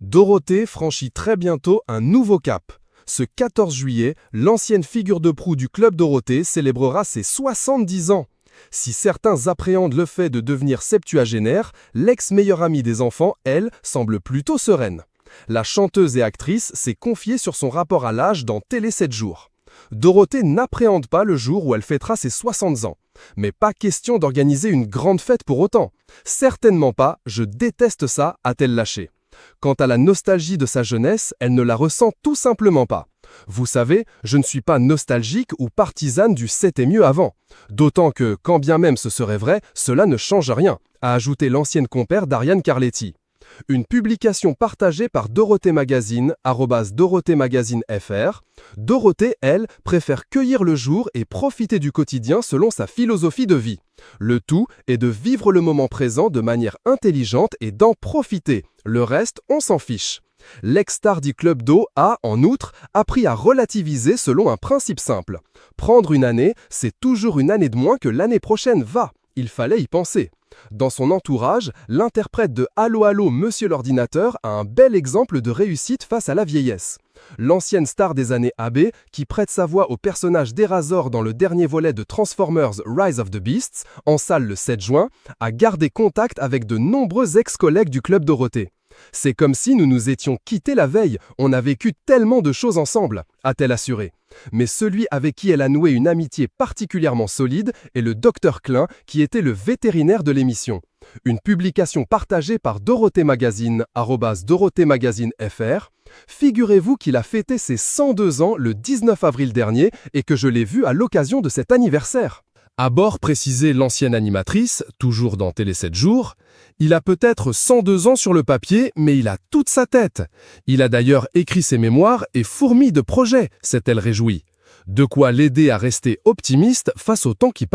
Dorothée franchit très bientôt un nouveau cap. Ce 14 juillet, l'ancienne figure de proue du Club Dorothée célébrera ses 70 ans. Si certains appréhendent le fait de devenir septuagénaire, l'ex-meilleure amie des enfants, elle, semble plutôt sereine. La chanteuse et actrice s'est confiée sur son rapport à l'âge dans Télé 7 jours. Dorothée n'appréhende pas le jour où elle fêtera ses 60 ans. Mais pas question d'organiser une grande fête pour autant. Certainement pas, je déteste ça, a-t-elle lâché. Quant à la nostalgie de sa jeunesse, elle ne la ressent tout simplement pas. Vous savez, je ne suis pas nostalgique ou partisane du « c'était mieux avant ». D'autant que, quand bien même ce serait vrai, cela ne change rien, a ajouté l'ancienne compère d'Ariane Carletti. Une publication partagée par Dorothée Magazine, @DorothéMagazineFR. Dorothée, elle, préfère cueillir le jour et profiter du quotidien selon sa philosophie de vie. Le tout est de vivre le moment présent de manière intelligente et d'en profiter. Le reste, on s'en fiche. L'ex-star du Club d'eau a, en outre, appris à relativiser selon un principe simple. Prendre une année, c'est toujours une année de moins que l'année prochaine va. Il fallait y penser. Dans son entourage, l'interprète de Allô Allô Monsieur l'ordinateur a un bel exemple de réussite face à la vieillesse. L'ancienne star des années AB, qui prête sa voix au personnage d'Erazor dans le dernier volet de Transformers Rise of the Beasts, en salle le 7 juin, a gardé contact avec de nombreux ex-collègues du Club Dorothée. C'est comme si nous nous étions quittés la veille, on a vécu tellement de choses ensemble, a-t-elle assuré. Mais celui avec qui elle a noué une amitié particulièrement solide est le Dr Klein, qui était le vétérinaire de l'émission. Une publication partagée par Dorothée Magazine, @DorothéMagazineFR. Figurez-vous qu'il a fêté ses 102 ans le 19 avril dernier et que je l'ai vu à l'occasion de cet anniversaire. À bord, précisait l'ancienne animatrice, toujours dans Télé 7 jours, il a peut-être 102 ans sur le papier, mais il a toute sa tête. Il a d'ailleurs écrit ses mémoires et fourmi de projets, s'est-elle réjouie. De quoi l'aider à rester optimiste face au temps qui passe.